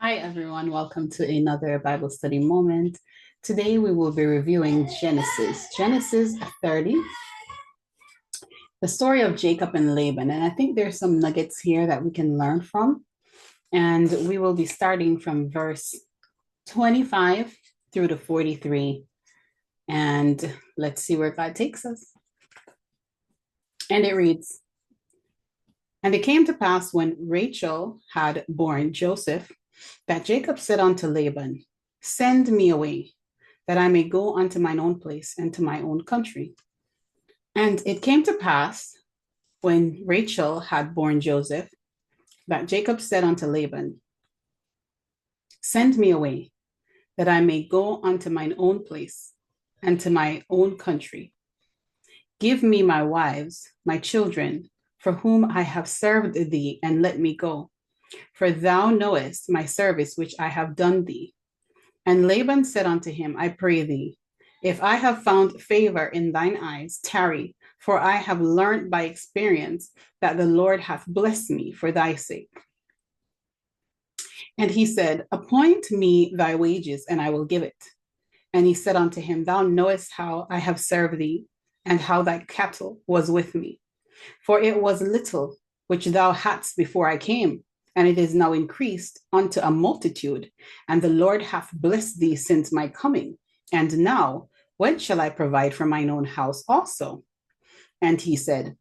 Hi, everyone. Welcome to another Bible study moment. Today we will be reviewing Genesis 30, the story of Jacob and Laban. And I think there's some nuggets here that we can learn from. And we will be starting from verse 25 through to 43. And let's see where God takes us. And it reads, "And it came to pass when Rachel had borne Joseph, that Jacob said unto Laban, Send me away, that I may go unto mine own place and to my own country. And it came to pass, when Rachel had borne Joseph, that Jacob said unto Laban, Send me away, that I may go unto mine own place and to my own country. Give me my wives, my children, for whom I have served thee, and let me go. For thou knowest my service which I have done thee. And Laban said unto him, I pray thee, if I have found favor in thine eyes, tarry, for I have learned by experience that the Lord hath blessed me for thy sake. And he said, Appoint me thy wages, and I will give it. And he said unto him, Thou knowest how I have served thee, and how thy cattle was with me. For it was little which thou hadst before I came, and it is now increased unto a multitude, and the Lord hath blessed thee since my coming. And now, when shall I provide for mine own house also? And he said,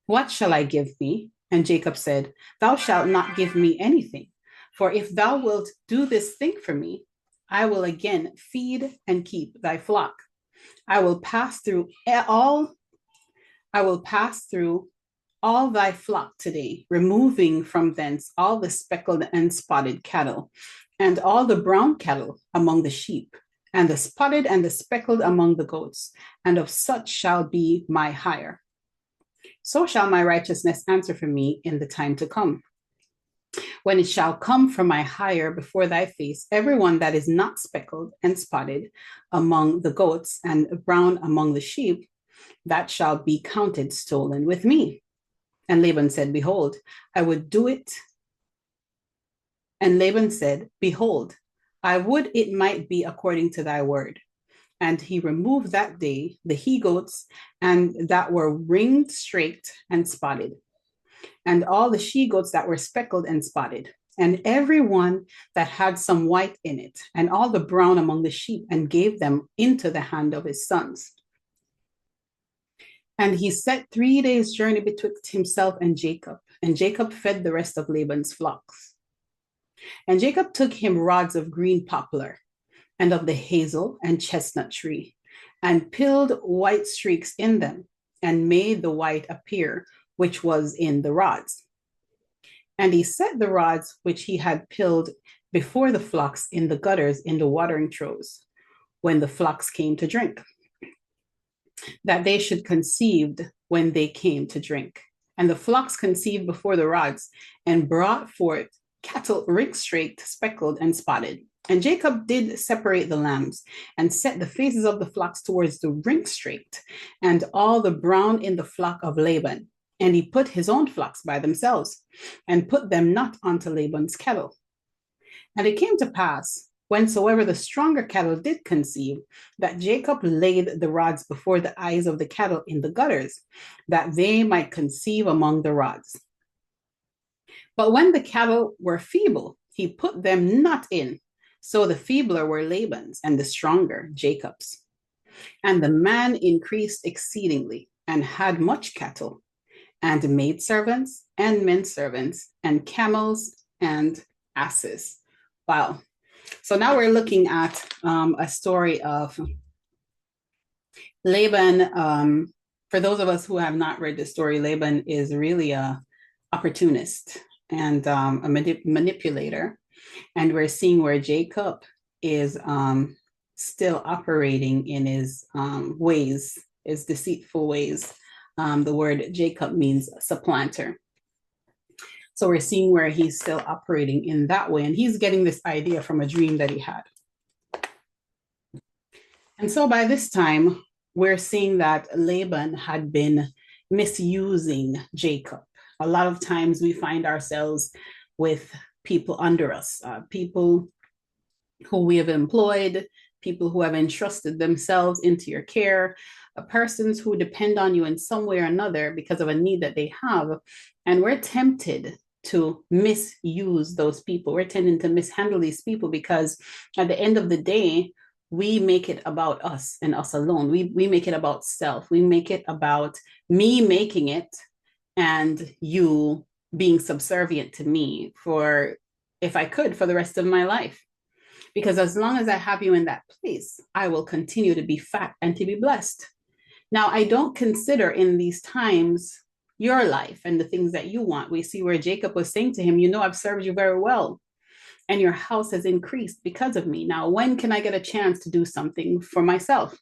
What shall I give thee? And Jacob said, Thou shalt not give me anything, for if thou wilt do this thing for me, I will again feed and keep thy flock. I will pass through all thy flock today, removing from thence all the speckled and spotted cattle, and all the brown cattle among the sheep, and the spotted and the speckled among the goats, and of such shall be my hire. So shall my righteousness answer for me in the time to come. When it shall come from my hire before thy face, everyone that is not speckled and spotted among the goats, and brown among the sheep, that shall be counted stolen with me. And Laban said, Behold, I would do it. And Laban said, Behold, I would it might be according to thy word. And he removed that day the he-goats, and that were ringed straight and spotted, and all the she-goats that were speckled and spotted, and every one that had some white in it, and all the brown among the sheep, and gave them into the hand of his sons. And he set 3 days' journey betwixt himself and Jacob fed the rest of Laban's flocks. And Jacob took him rods of green poplar, and of the hazel and chestnut tree, and pilled white streaks in them, and made the white appear, which was in the rods. And he set the rods which he had pilled before the flocks in the gutters in the watering troughs, when the flocks came to drink, that they should conceive when they came to drink. And the flocks conceived before the rods, and brought forth cattle ring-straked, speckled, and spotted. And Jacob did separate the lambs, and set the faces of the flocks towards the ring-straked, and all the brown in the flock of Laban. And he put his own flocks by themselves, and put them not unto Laban's cattle. And it came to pass, whensoever the stronger cattle did conceive, that Jacob laid the rods before the eyes of the cattle in the gutters, that they might conceive among the rods. But when the cattle were feeble, he put them not in. So the feebler were Laban's, and the stronger Jacob's. And the man increased exceedingly, and had much cattle, and maidservants, and men servants, and camels, and asses. Wow. So now we're looking at a story of Laban. For those of us who have not read the story, Laban is really a opportunist and a manipulator. And we're seeing where Jacob is still operating in his ways, his deceitful ways. The word Jacob means supplanter. So we're seeing where he's still operating in that way. And he's getting this idea from a dream that he had. And so by this time, we're seeing that Laban had been misusing Jacob. A lot of times we find ourselves with people under us, people who we have employed, people who have entrusted themselves into your care, persons who depend on you in some way or another because of a need that they have. And we're tempted to misuse those people. We're tending to mishandle these people because at the end of the day, we make it about us and us alone. We make it about self. We make it about me making it and you being subservient to me for, if I could, for the rest of my life. Because as long as I have you in that place, I will continue to be fat and to be blessed. Now, I don't consider in these times your life and the things that you want. We see where Jacob was saying to him, you know, I've served you very well, and your house has increased because of me. Now, when can I get a chance to do something for myself?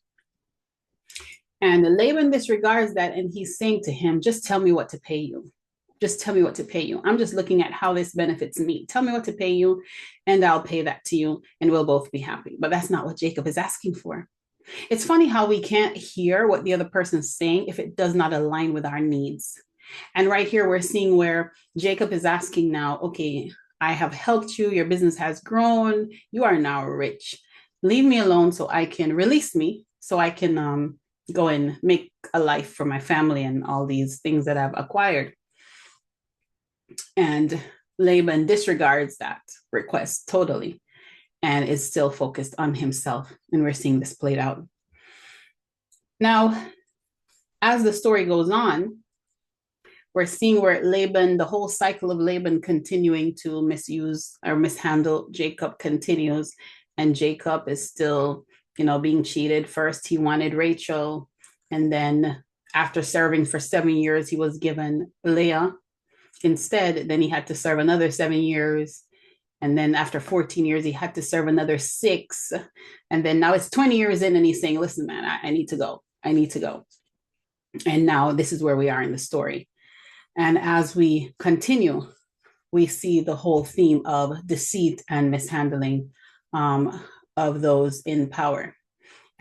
And Laban disregards that, and he's saying to him, just tell me what to pay you. Just tell me what to pay you. I'm just looking at how this benefits me. Tell me what to pay you, and I'll pay that to you, and we'll both be happy. But that's not what Jacob is asking for. It's funny how we can't hear what the other person is saying if it does not align with our needs. And right here, we're seeing where Jacob is asking now, okay, I have helped you. Your business has grown. You are now rich. Leave me alone so I can release me, so I can go and make a life for my family and all these things that I've acquired. And Laban disregards that request totally and is still focused on himself. And we're seeing this played out. Now, as the story goes on, we're seeing where Laban, the whole cycle of Laban continuing to misuse or mishandle Jacob continues. And Jacob is still, being cheated. First, he wanted Rachel. And then after serving for 7 years, he was given Leah. Instead, then he had to serve another 7 years. And then after 14 years, he had to serve another 6. And then now it's 20 years in and he's saying, listen, man, I need to go. I need to go. And now this is where we are in the story. And as we continue, we see the whole theme of deceit and mishandling of those in power.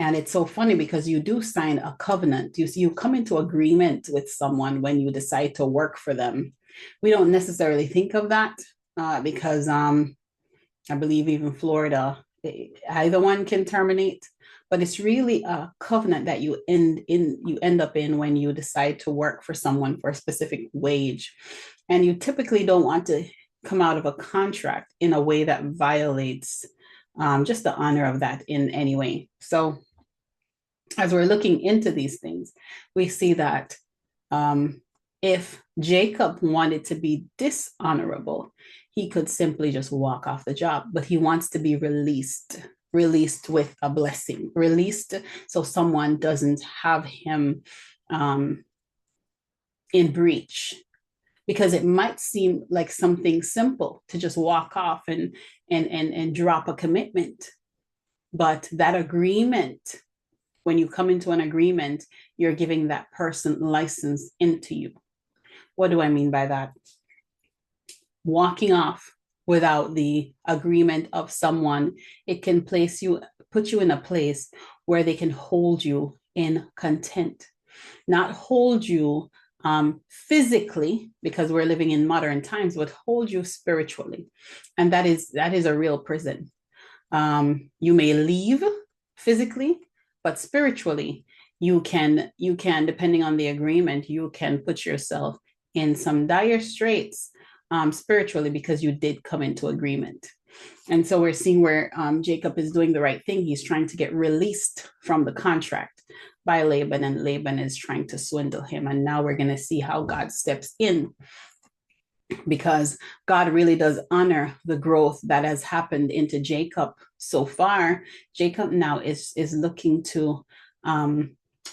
And it's so funny because you do sign a covenant. You come into agreement with someone when you decide to work for them. We don't necessarily think of that because I believe even Florida, either one can terminate. But it's really a covenant that you end up in when you decide to work for someone for a specific wage. And you typically don't want to come out of a contract in a way that violates just the honor of that in any way. So as we're looking into these things, we see that if Jacob wanted to be dishonorable, he could simply just walk off the job, but he wants to be released with a blessing, released so someone doesn't have him in breach. Because it might seem like something simple to just walk off and drop a commitment. But that agreement, when you come into an agreement, you're giving that person license into you. What do I mean by that? Walking off without the agreement of someone, it can put you in a place where they can hold you in content, not hold you physically, because we're living in modern times, but hold you spiritually. And that is a real prison. You may leave physically, but spiritually, you can, depending on the agreement, you can put yourself in some dire straits spiritually because you did come into agreement. And so we're seeing where Jacob is doing the right thing. He's trying to get released from the contract by Laban, and Laban is trying to swindle him. And now we're going to see how God steps in, because God really does honor the growth that has happened into Jacob so far. Jacob now is looking to,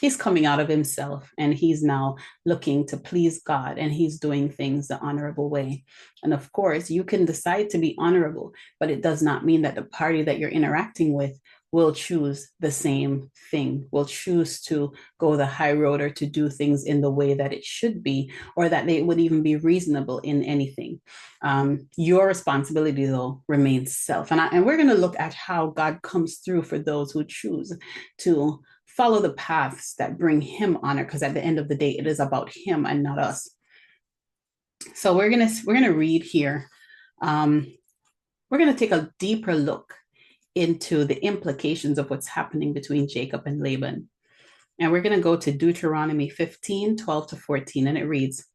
he's coming out of himself, and he's now looking to please God, and he's doing things the honorable way. And of course, you can decide to be honorable, but it does not mean that the party that you're interacting with will choose the same thing, will choose to go the high road or to do things in the way that it should be, or that they would even be reasonable in anything. Your responsibility, though, remains self. And we're going to look at how God comes through for those who choose to follow the paths that bring him honor, because at the end of the day, it is about him and not us. So we're gonna read here we're going to take a deeper look into the implications of what's happening between Jacob and Laban. And we're going to go to Deuteronomy 15:12-14, and it reads,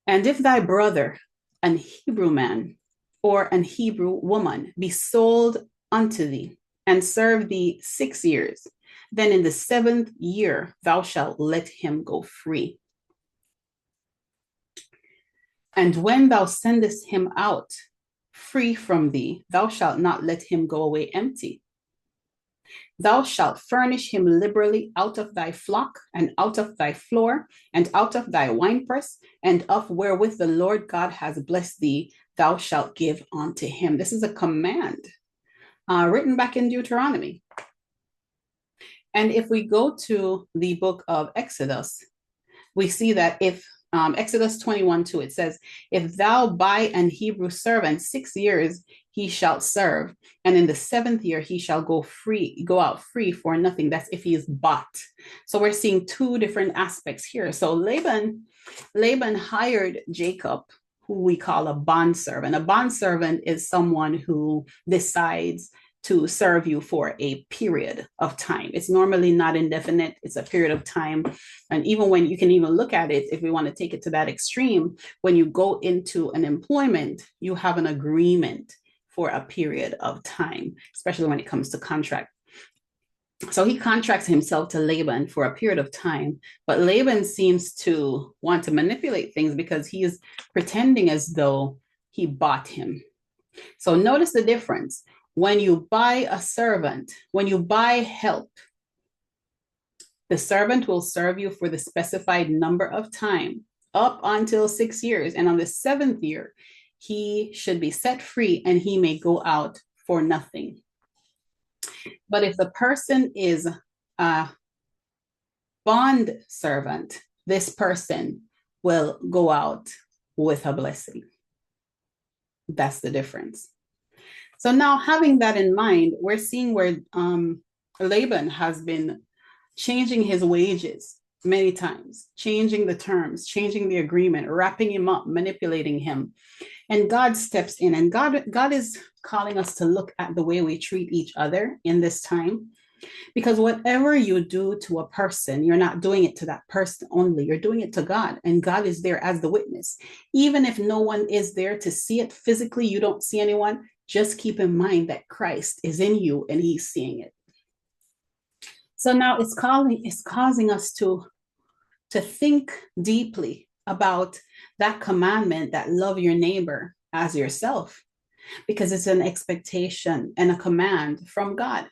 "And if thy brother, an Hebrew man, or an Hebrew woman, be sold unto thee, and serve thee 6 years, then in the 7th year thou shalt let him go free. And when thou sendest him out free from thee, thou shalt not let him go away empty. Thou shalt furnish him liberally out of thy flock, and out of thy floor, and out of thy winepress, and of wherewith the Lord God has blessed thee, thou shalt give unto him." This is a command written back in Deuteronomy. And if we go to the book of Exodus, we see that if Exodus 21:2, it says, "If thou buy an Hebrew servant 6 years, he shall serve, and in the 7th year he shall go out free for nothing." That's if he is bought. So we're seeing two different aspects here. So Laban hired Jacob, who we call a bondservant. A bondservant is someone who decides to serve you for a period of time. It's normally not indefinite, it's a period of time. And even when you can even look at it, if we want to take it to that extreme, when you go into an employment, you have an agreement for a period of time, especially when it comes to contract. So he contracts himself to Laban for a period of time, but Laban seems to want to manipulate things because he is pretending as though he bought him. So notice the difference. When you buy a servant, when you buy help, the servant will serve you for the specified number of time, up until 6 years. And on the 7th year, he should be set free and he may go out for nothing. But if the person is a bond servant, this person will go out with a blessing. That's the difference. So now, having that in mind, we're seeing where Laban has been changing his wages many times, changing the terms, changing the agreement, wrapping him up, manipulating him. And God steps in, and God is calling us to look at the way we treat each other in this time. Because whatever you do to a person, you're not doing it to that person only, you're doing it to God, and God is there as the witness. Even if no one is there to see it physically, you don't see anyone, just keep in mind that Christ is in you and he's seeing it. So now it's causing us to think deeply about that commandment, that love your neighbor as yourself, because it's an expectation and a command from God.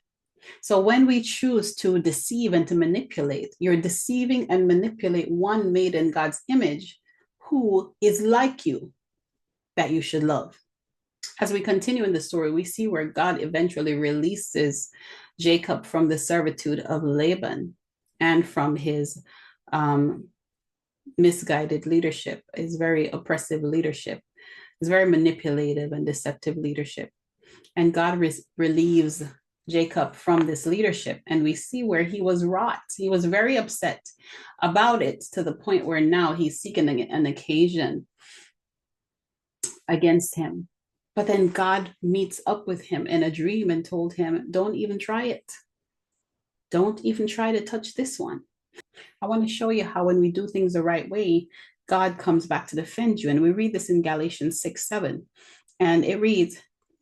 So when we choose to deceive and to manipulate, you're deceiving and manipulate one made in God's image who is like you, that you should love. As we continue in the story, we see where God eventually releases Jacob from the servitude of Laban and from his misguided leadership, his very oppressive leadership, his very manipulative and deceptive leadership. And God relieves Jacob from this leadership. And we see where he was wrought. He was very upset about it, to the point where now he's seeking an occasion against him. But then God meets up with him in a dream and told him, don't even try it. Don't even try to touch this one. I want to show you how when we do things the right way, God comes back to defend you. And we read this in Galatians 6:7. And it reads,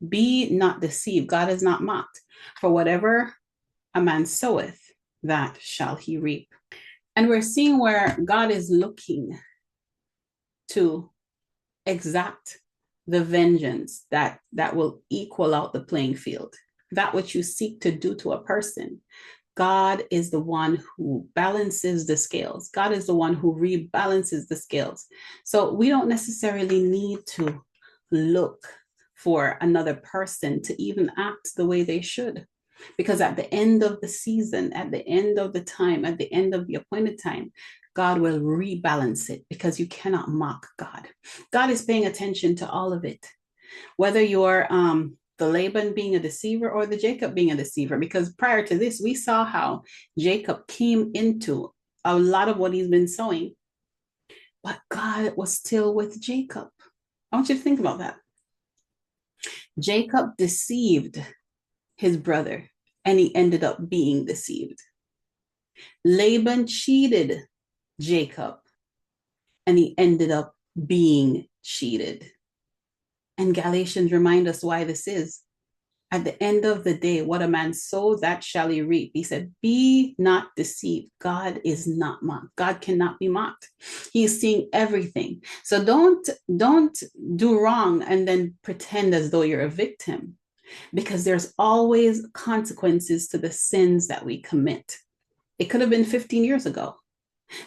"Be not deceived, God is not mocked. For whatever a man soweth, that shall he reap." And we're seeing where God is looking to exact the vengeance that will equal out the playing field. That which you seek to do to a person, God is the one who balances the scales. God is the one who rebalances the scales. So we don't necessarily need to look for another person to even act the way they should. Because at the end of the season, at the end of the time, at the end of the appointed time, God will rebalance it, because you cannot mock God. God is paying attention to all of it, whether you're the Laban being a deceiver or the Jacob being a deceiver. Because prior to this, we saw how Jacob came into a lot of what he's been sowing, but God was still with Jacob. I want you to think about that. Jacob deceived his brother, and he ended up being deceived. Laban cheated Jacob, and he ended up being cheated. And Galatians remind us why this is. At the end of the day, what a man sows, that shall he reap. He said, be not deceived. God is not mocked. God cannot be mocked. He is seeing everything. So don't do wrong and then pretend as though you're a victim, because there's always consequences to the sins that we commit. It could have been 15 years ago.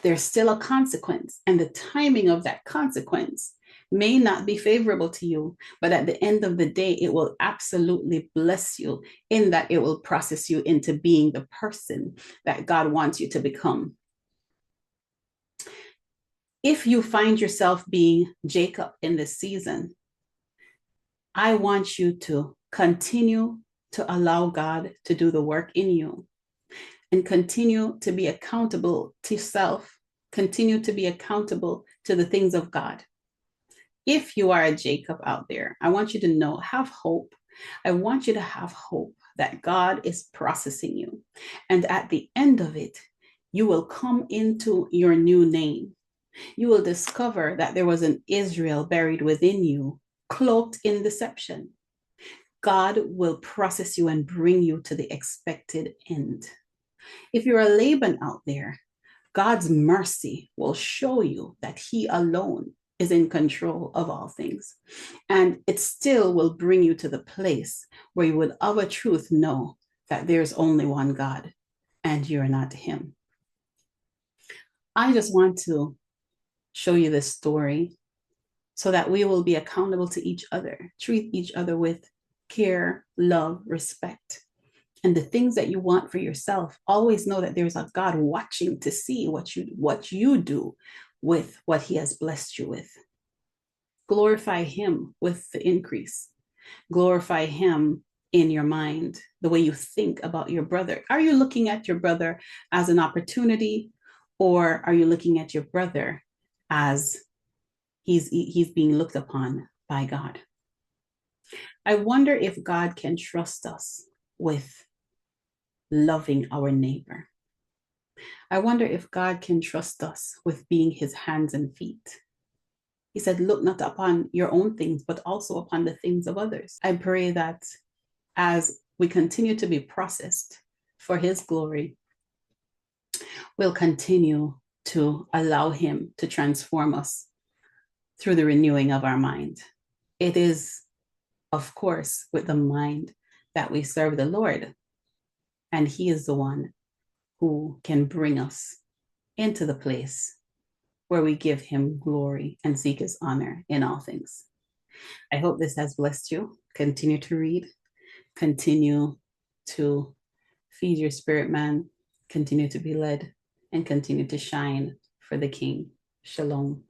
There's still a consequence, and the timing of that consequence may not be favorable to you, but at the end of the day, it will absolutely bless you in that it will process you into being the person that God wants you to become. If you find yourself being Jacob in this season, I want you to continue to allow God to do the work in you and continue to be accountable to self, continue to be accountable to the things of God. If you are a Jacob out there, I want you to know, have hope. I want you to have hope that God is processing you. And at the end of it, you will come into your new name. You will discover that there was an Israel buried within you, cloaked in deception. God will process you and bring you to the expected end. If you're a Laban out there, God's mercy will show you that he alone is in control of all things. And it still will bring you to the place where you would of a truth know that there's only one God and you're not him. I just want to show you this story so that we will be accountable to each other, treat each other with care, love, respect. And the things that you want for yourself, always know that there's a God watching to see what you do with what he has blessed you with. Glorify him with the increase. Glorify him in your mind, the way you think about your brother. Are you looking at your brother as an opportunity, or are you looking at your brother as he's being looked upon by God? I wonder if God can trust us with loving our neighbor. I wonder if God can trust us with being his hands and feet. He said, look not upon your own things, but also upon the things of others. I pray that as we continue to be processed for his glory, we'll continue to allow him to transform us through the renewing of our mind. It is, of course, with the mind that we serve the Lord. And he is the one who can bring us into the place where we give him glory and seek his honor in all things. I hope this has blessed you. Continue to read, continue to feed your spirit man, continue to be led, and continue to shine for the King. Shalom.